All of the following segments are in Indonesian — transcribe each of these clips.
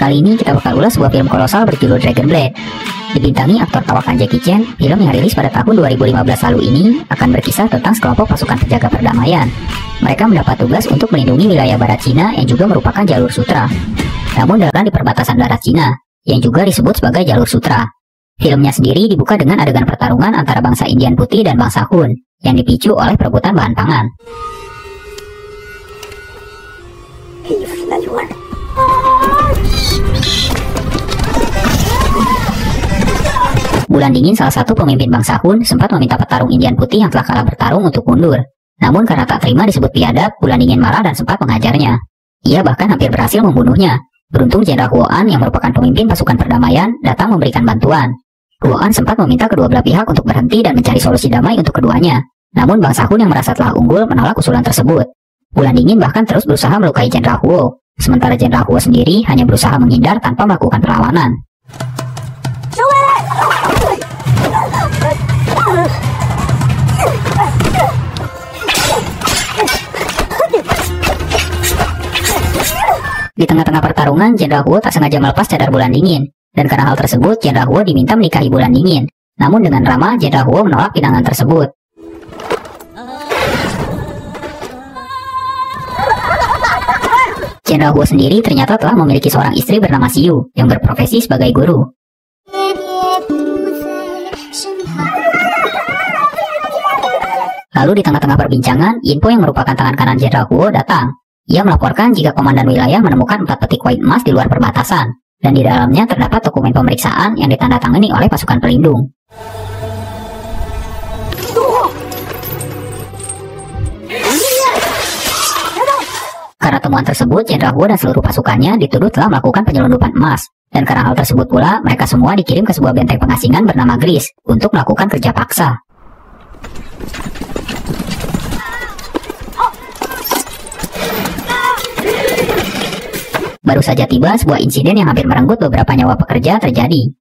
Kali ini kita bakal ulas sebuah film kolosal berjudul Dragon Blade. Dibintangi aktor tawakan Jackie Chan, film yang rilis pada tahun 2015 lalu ini akan berkisah tentang sekelompok pasukan penjaga perdamaian. Mereka mendapat tugas untuk melindungi wilayah barat Cina yang juga merupakan jalur sutra. Namun berada di perbatasan darat Cina, yang juga disebut sebagai jalur sutra. Filmnya sendiri dibuka dengan adegan pertarungan antara bangsa Indian Putih dan bangsa Hun, yang dipicu oleh perebutan bahan pangan. Bulan Dingin, salah satu pemimpin bangsa Hun, sempat meminta petarung Indian Putih yang telah kalah bertarung untuk mundur. Namun karena tak terima disebut biadab, Bulan Dingin marah dan sempat menghajarnya. Ia bahkan hampir berhasil membunuhnya. Beruntung Jenderal Huoan yang merupakan pemimpin pasukan perdamaian datang memberikan bantuan. Huoan sempat meminta kedua belah pihak untuk berhenti dan mencari solusi damai untuk keduanya. Namun bangsa Hun yang merasa telah unggul menolak usulan tersebut. Bulan Dingin bahkan terus berusaha melukai Jenderal Huo. Sementara Jenderal Huo sendiri hanya berusaha menghindar tanpa melakukan perlawanan. Di tengah-tengah pertarungan, Jenderal Huo tak sengaja melepas cadar Bulan Dingin. Dan karena hal tersebut, Jenderal Huo diminta menikahi Bulan Dingin. Namun dengan ramah, Jenderal Huo menolak pinangan tersebut. Jenderal Huo sendiri ternyata telah memiliki seorang istri bernama Xiu, yang berprofesi sebagai guru. Lalu di tengah-tengah perbincangan, Yinpo yang merupakan tangan kanan Jenderal Huo datang. Ia melaporkan jika komandan wilayah menemukan 4 peti koin emas di luar perbatasan, dan di dalamnya terdapat dokumen pemeriksaan yang ditandatangani oleh pasukan pelindung. Karena temuan tersebut, Jenderal Huo dan seluruh pasukannya dituduh telah melakukan penyelundupan emas. Dan karena hal tersebut pula, mereka semua dikirim ke sebuah benteng pengasingan bernama Gris untuk melakukan kerja paksa. Baru saja tiba, sebuah insiden yang hampir merenggut beberapa nyawa pekerja terjadi.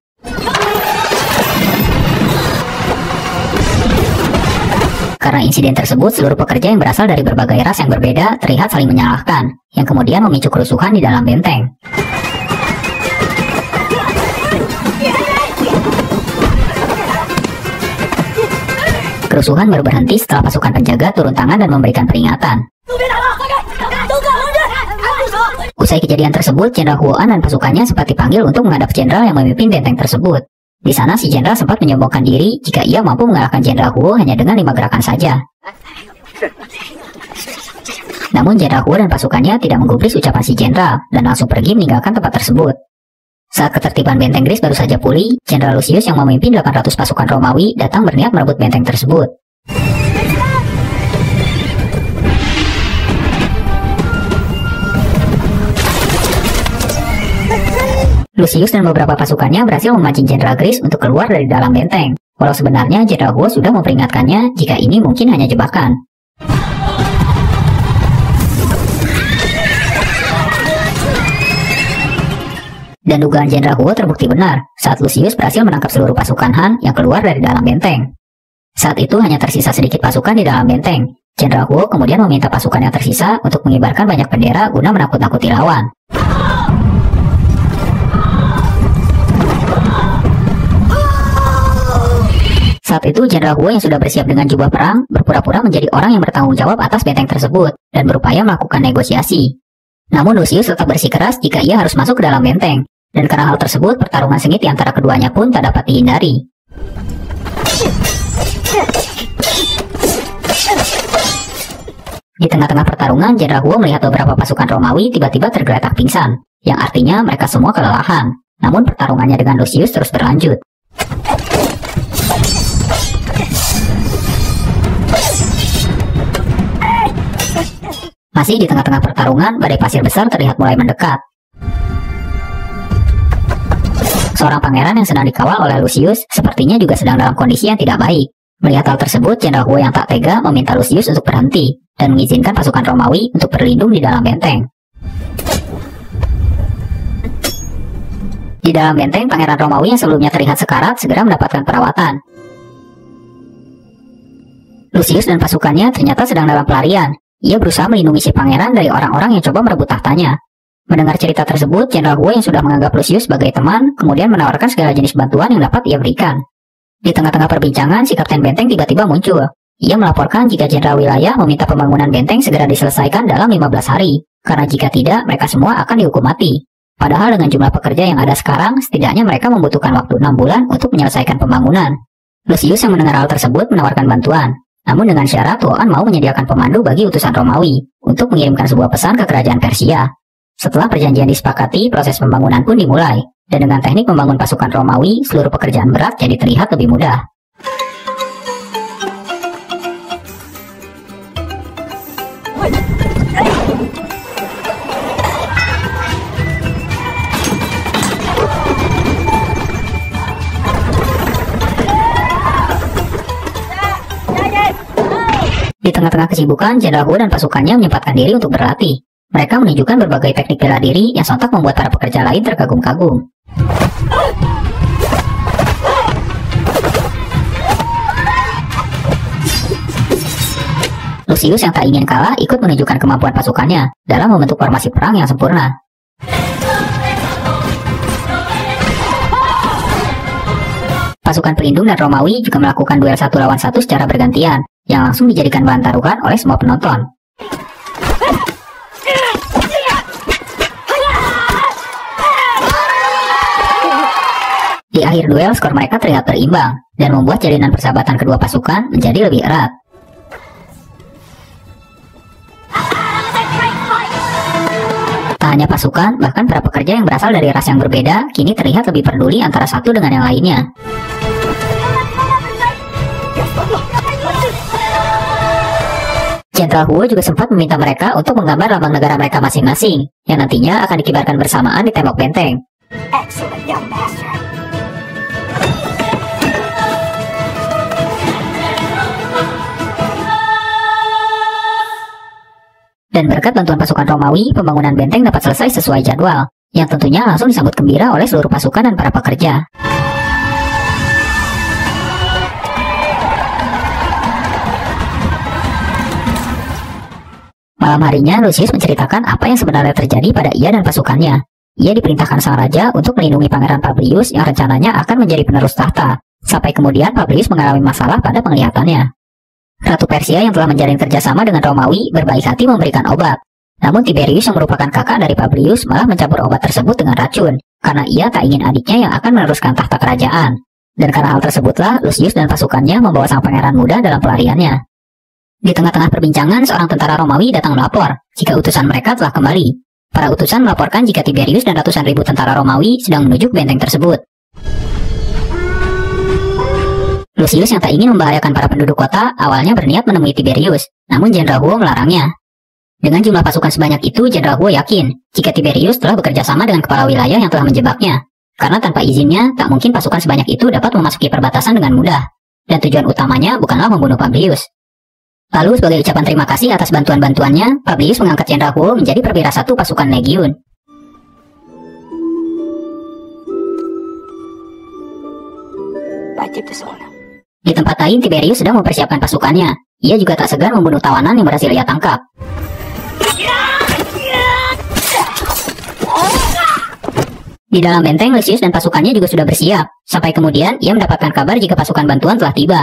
Karena insiden tersebut, seluruh pekerja yang berasal dari berbagai ras yang berbeda terlihat saling menyalahkan, yang kemudian memicu kerusuhan di dalam benteng. Kerusuhan baru berhenti setelah pasukan penjaga turun tangan dan memberikan peringatan. Usai kejadian tersebut, Jenderal Huoan dan pasukannya sempat dipanggil untuk menghadap jenderal yang memimpin benteng tersebut. Di sana si jenderal sempat menyombongkan diri jika ia mampu mengalahkan Jenderal Huo hanya dengan 5 gerakan saja. Namun Jenderal Huo dan pasukannya tidak menggubris ucapan si jenderal dan langsung pergi meninggalkan tempat tersebut. Saat ketertiban benteng Gris baru saja pulih, Jenderal Lucius yang memimpin 800 pasukan Romawi datang berniat merebut benteng tersebut. Lucius dan beberapa pasukannya berhasil memancing Jenderal Gris untuk keluar dari dalam benteng. Walau sebenarnya Jenderal Huo sudah memperingatkannya jika ini mungkin hanya jebakan. Dan dugaan Jenderal Huo terbukti benar saat Lucius berhasil menangkap seluruh pasukan Han yang keluar dari dalam benteng. Saat itu hanya tersisa sedikit pasukan di dalam benteng. Jenderal Huo kemudian meminta pasukan yang tersisa untuk mengibarkan banyak bendera guna menakut-nakuti lawan. Saat itu Jenderal Huo yang sudah bersiap dengan jubah perang berpura-pura menjadi orang yang bertanggung jawab atas benteng tersebut dan berupaya melakukan negosiasi. Namun Lucius tetap bersikeras jika ia harus masuk ke dalam benteng, dan karena hal tersebut pertarungan sengit di antara keduanya pun tak dapat dihindari. Di tengah-tengah pertarungan, Jenderal Huo melihat beberapa pasukan Romawi tiba-tiba tergeletak pingsan, yang artinya mereka semua kelelahan. Namun pertarungannya dengan Lucius terus berlanjut. Masih di tengah-tengah pertarungan, badai pasir besar terlihat mulai mendekat. Seorang pangeran yang sedang dikawal oleh Lucius sepertinya juga sedang dalam kondisi yang tidak baik. Melihat hal tersebut, Jenderal Huo yang tak tega meminta Lucius untuk berhenti dan mengizinkan pasukan Romawi untuk berlindung di dalam benteng. Di dalam benteng, pangeran Romawi yang sebelumnya terlihat sekarat segera mendapatkan perawatan. Lucius dan pasukannya ternyata sedang dalam pelarian. Ia berusaha melindungi si pangeran dari orang-orang yang coba merebut tahtanya. Mendengar cerita tersebut, Jenderal Huo yang sudah menganggap Lucius sebagai teman, kemudian menawarkan segala jenis bantuan yang dapat ia berikan. Di tengah-tengah perbincangan, si Kapten Benteng tiba-tiba muncul. Ia melaporkan jika Jenderal Wilayah meminta pembangunan benteng segera diselesaikan dalam 15 hari, karena jika tidak, mereka semua akan dihukum mati. Padahal dengan jumlah pekerja yang ada sekarang, setidaknya mereka membutuhkan waktu 6 bulan untuk menyelesaikan pembangunan. Lucius yang mendengar hal tersebut menawarkan bantuan, namun dengan syarat Huoan mau menyediakan pemandu bagi utusan Romawi untuk mengirimkan sebuah pesan ke kerajaan Persia. Setelah perjanjian disepakati, proses pembangunan pun dimulai, dan dengan teknik membangun pasukan Romawi, seluruh pekerjaan berat jadi terlihat lebih mudah. Di tengah-tengah kesibukan, Jenderal Huo dan pasukannya menyempatkan diri untuk berlatih. Mereka menunjukkan berbagai teknik bela diri yang sontak membuat para pekerja lain terkagum-kagum. Lucius yang tak ingin kalah ikut menunjukkan kemampuan pasukannya dalam membentuk formasi perang yang sempurna. Pasukan pelindung dan Romawi juga melakukan duel 1 lawan 1 secara bergantian, yang langsung dijadikan bahan taruhan oleh semua penonton. Di akhir duel, skor mereka terlihat berimbang, dan membuat jalinan persahabatan kedua pasukan menjadi lebih erat. Tak hanya pasukan, bahkan para pekerja yang berasal dari ras yang berbeda, kini terlihat lebih peduli antara satu dengan yang lainnya. Jenderal Huo juga sempat meminta mereka untuk menggambar lambang negara mereka masing-masing, yang nantinya akan dikibarkan bersamaan di tembok benteng. Excellent, young master. Dan berkat bantuan pasukan Romawi, pembangunan benteng dapat selesai sesuai jadwal, yang tentunya langsung disambut gembira oleh seluruh pasukan dan para pekerja. Malam harinya, Lucius menceritakan apa yang sebenarnya terjadi pada ia dan pasukannya. Ia diperintahkan sang raja untuk melindungi Pangeran Publius yang rencananya akan menjadi penerus tahta, sampai kemudian Publius mengalami masalah pada penglihatannya. Ratu Persia yang telah menjalin kerjasama dengan Romawi berbaik hati memberikan obat. Namun Tiberius yang merupakan kakak dari Publius malah mencampur obat tersebut dengan racun, karena ia tak ingin adiknya yang akan meneruskan tahta kerajaan. Dan karena hal tersebutlah, Lucius dan pasukannya membawa sang pangeran muda dalam pelariannya. Di tengah-tengah perbincangan, seorang tentara Romawi datang melapor jika utusan mereka telah kembali. Para utusan melaporkan jika Tiberius dan ratusan ribu tentara Romawi sedang menuju ke benteng tersebut. Lucius yang tak ingin membahayakan para penduduk kota awalnya berniat menemui Tiberius, namun Jenderal Huo melarangnya. Dengan jumlah pasukan sebanyak itu, Jenderal Huo yakin jika Tiberius telah bekerja sama dengan kepala wilayah yang telah menjebaknya, karena tanpa izinnya tak mungkin pasukan sebanyak itu dapat memasuki perbatasan dengan mudah, dan tujuan utamanya bukanlah membunuh Publius. Lalu sebagai ucapan terima kasih atas bantuan-bantuannya, Publius mengangkat Jenderal Huo menjadi perwira 1 pasukan legiun. Di tempat lain, Tiberius sedang mempersiapkan pasukannya. Ia juga tak segan membunuh tawanan yang berhasil ia tangkap. Di dalam benteng, Lucius dan pasukannya juga sudah bersiap. Sampai kemudian, ia mendapatkan kabar jika pasukan bantuan telah tiba.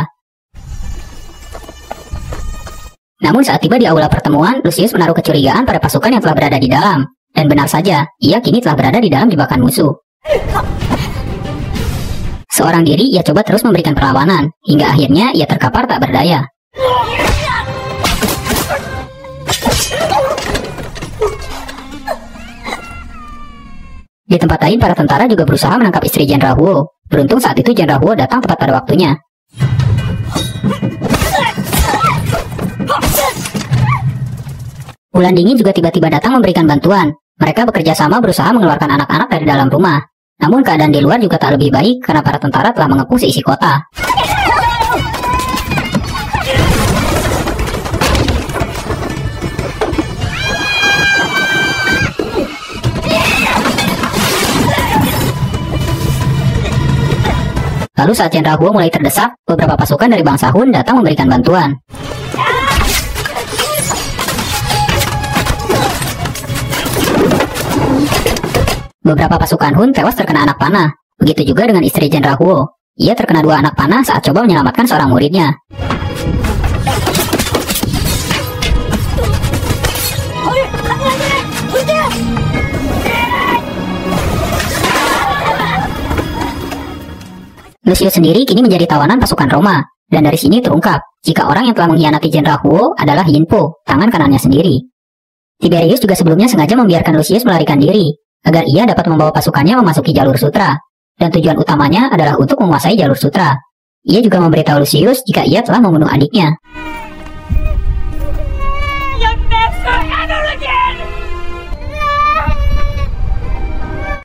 Namun saat tiba di aula pertemuan, Lucius menaruh kecurigaan pada pasukan yang telah berada di dalam. Dan benar saja, ia kini telah berada di dalam jebakan musuh. Seorang diri, ia coba terus memberikan perlawanan, hingga akhirnya ia terkapar tak berdaya. Di tempat lain, para tentara juga berusaha menangkap istri Jenderal Huo. Beruntung saat itu Jenderal Huo datang tepat pada waktunya. Bulan Dingin juga tiba-tiba datang memberikan bantuan. Mereka bekerja sama berusaha mengeluarkan anak-anak dari dalam rumah. Namun keadaan di luar juga tak lebih baik karena para tentara telah mengepung seisi kota. Lalu saat Jenderal Huo mulai terdesak, beberapa pasukan dari bangsa Hun datang memberikan bantuan. Beberapa pasukan Hun tewas terkena anak panah. Begitu juga dengan istri Jenderal Huo. Ia terkena 2 anak panah saat coba menyelamatkan seorang muridnya. Lucius sendiri kini menjadi tawanan pasukan Roma, dan dari sini terungkap jika orang yang telah mengkhianati Jenderal Huo adalah Yin Po, tangan kanannya sendiri. Tiberius juga sebelumnya sengaja membiarkan Lucius melarikan diri, agar ia dapat membawa pasukannya memasuki jalur sutra, dan tujuan utamanya adalah untuk menguasai jalur sutra. Ia juga memberitahu Lucius jika ia telah membunuh adiknya.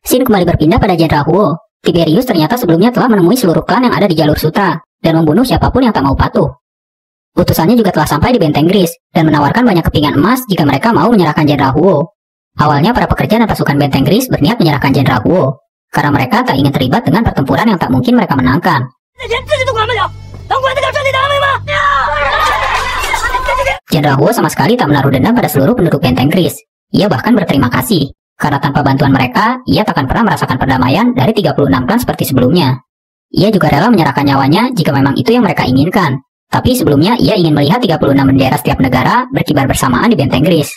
Scene kembali berpindah pada Jenderal Huo. Tiberius ternyata sebelumnya telah menemui seluruh klan yang ada di jalur sutra, dan membunuh siapapun yang tak mau patuh. Utusannya juga telah sampai di benteng Gris, dan menawarkan banyak kepingan emas jika mereka mau menyerahkan Jenderal Huo. Awalnya para pekerja dan pasukan benteng Gris berniat menyerahkan Jenderal Huo, karena mereka tak ingin terlibat dengan pertempuran yang tak mungkin mereka menangkan. Jenderal Huo sama sekali tak menaruh dendam pada seluruh penduduk benteng Gris. Ia bahkan berterima kasih, karena tanpa bantuan mereka, ia takkan pernah merasakan perdamaian dari 36 klan seperti sebelumnya. Ia juga rela menyerahkan nyawanya jika memang itu yang mereka inginkan. Tapi sebelumnya ia ingin melihat 36 bendera setiap negara berkibar bersamaan di benteng Gris.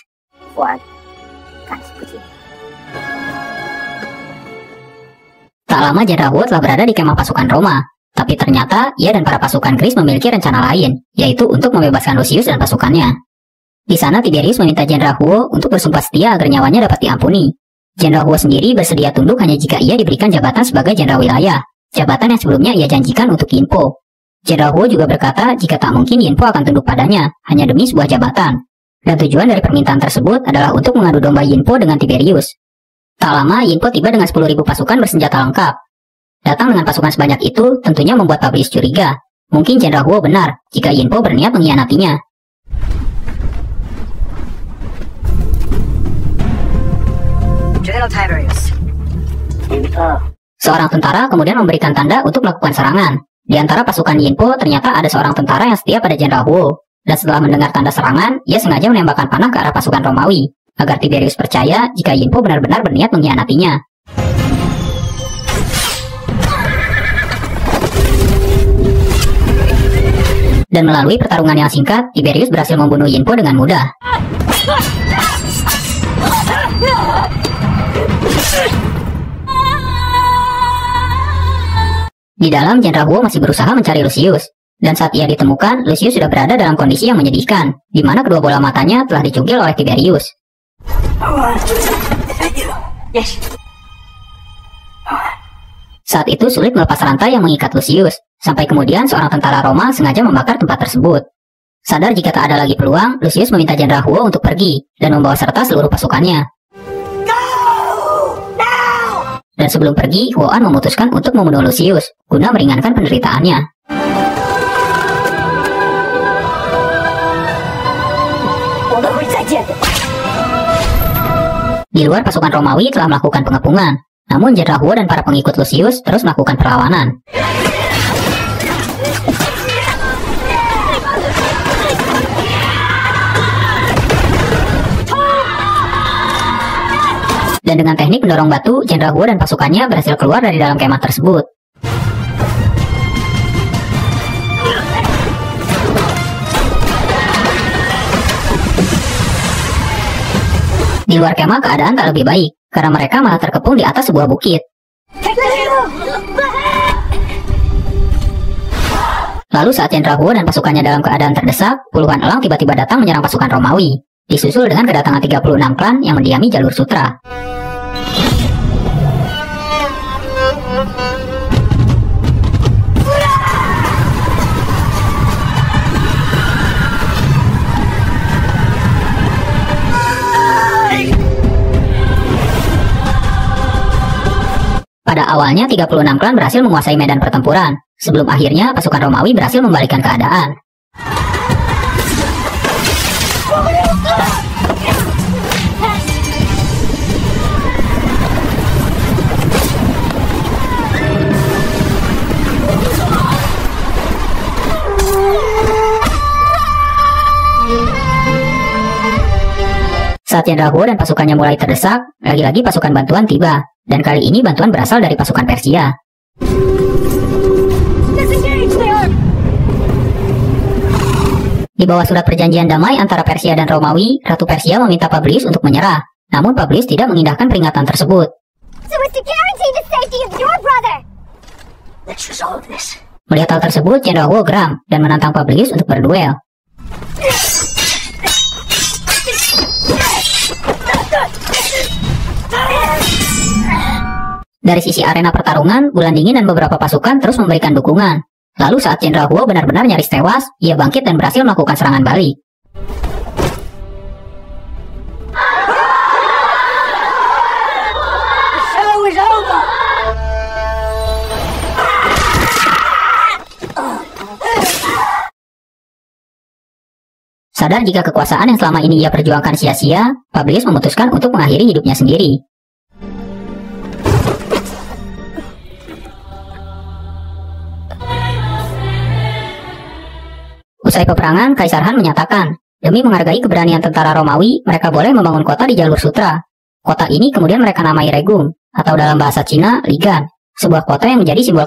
Tak lama Jenderal Huo telah berada di kemah pasukan Roma. Tapi ternyata ia dan para pasukan Gris memiliki rencana lain, yaitu untuk membebaskan Lucius dan pasukannya. Di sana Tiberius meminta Jenderal Huo untuk bersumpah setia agar nyawanya dapat diampuni. Jenderal Huo sendiri bersedia tunduk hanya jika ia diberikan jabatan sebagai jenderal wilayah, jabatan yang sebelumnya ia janjikan untuk Yin Po. Jenderal Huo juga berkata jika tak mungkin Yin Po akan tunduk padanya, hanya demi sebuah jabatan. Dan tujuan dari permintaan tersebut adalah untuk mengadu domba Yin Po dengan Tiberius. Tak lama Yin Po tiba dengan 10.000 pasukan bersenjata lengkap. Datang dengan pasukan sebanyak itu tentunya membuat Publius curiga. Mungkin Jenderal Huo benar jika Yin Po berniat mengkhianatinya. Seorang tentara kemudian memberikan tanda untuk melakukan serangan. Di antara pasukan Yin Po ternyata ada seorang tentara yang setia pada Jenderal Huo. Dan setelah mendengar tanda serangan, ia sengaja menembakkan panah ke arah pasukan Romawi, agar Tiberius percaya jika Yin Po benar-benar berniat mengkhianatinya. Dan melalui pertarungan yang singkat, Tiberius berhasil membunuh Yin Po dengan mudah. Di dalam, Jenderal Huo masih berusaha mencari Lucius. Dan saat ia ditemukan, Lucius sudah berada dalam kondisi yang menyedihkan, di mana kedua bola matanya telah dicungkil oleh Tiberius. Saat itu sulit melepas rantai yang mengikat Lucius, sampai kemudian seorang tentara Roma sengaja membakar tempat tersebut. Sadar jika tak ada lagi peluang, Lucius meminta Jenderal Huo untuk pergi, dan membawa serta seluruh pasukannya. Dan sebelum pergi, Huoan memutuskan untuk membunuh Lucius, guna meringankan penderitaannya. Di luar, pasukan Romawi telah melakukan pengepungan, namun Jenderal Huo dan para pengikut Lucius terus melakukan perlawanan. Dan dengan teknik mendorong batu, Jenderal Huo dan pasukannya berhasil keluar dari dalam kemah tersebut. Di luar kemah keadaan tak lebih baik, karena mereka malah terkepung di atas sebuah bukit. Lalu saat Jenderal Huo dan pasukannya dalam keadaan terdesak, puluhan elang tiba-tiba datang menyerang pasukan Romawi, disusul dengan kedatangan 36 klan yang mendiami jalur sutra. Pada awalnya 36 klan berhasil menguasai medan pertempuran, sebelum akhirnya pasukan Romawi berhasil membalikkan keadaan. Saat Jenderal Huo dan pasukannya mulai terdesak, lagi-lagi pasukan bantuan tiba, Dan kali ini bantuan berasal dari pasukan Persia. Di bawah surat perjanjian damai antara Persia dan Romawi, Ratu Persia meminta Publius untuk menyerah. Namun Publius tidak mengindahkan peringatan tersebut. Melihat hal tersebut, Jenderal Huo geram dan menantang Publius untuk berduel. Dari sisi arena pertarungan, Bulan Dingin dan beberapa pasukan terus memberikan dukungan. Lalu saat Jenderal Huo benar-benar nyaris tewas, ia bangkit dan berhasil melakukan serangan balik. Sadar jika kekuasaan yang selama ini ia perjuangkan sia-sia, Publius memutuskan untuk mengakhiri hidupnya sendiri. Usai peperangan, Kaisar Han menyatakan, demi menghargai keberanian tentara Romawi, mereka boleh membangun kota di jalur sutra. Kota ini kemudian mereka namai Regum, atau dalam bahasa Cina, Ligan, sebuah kota yang menjadi simbol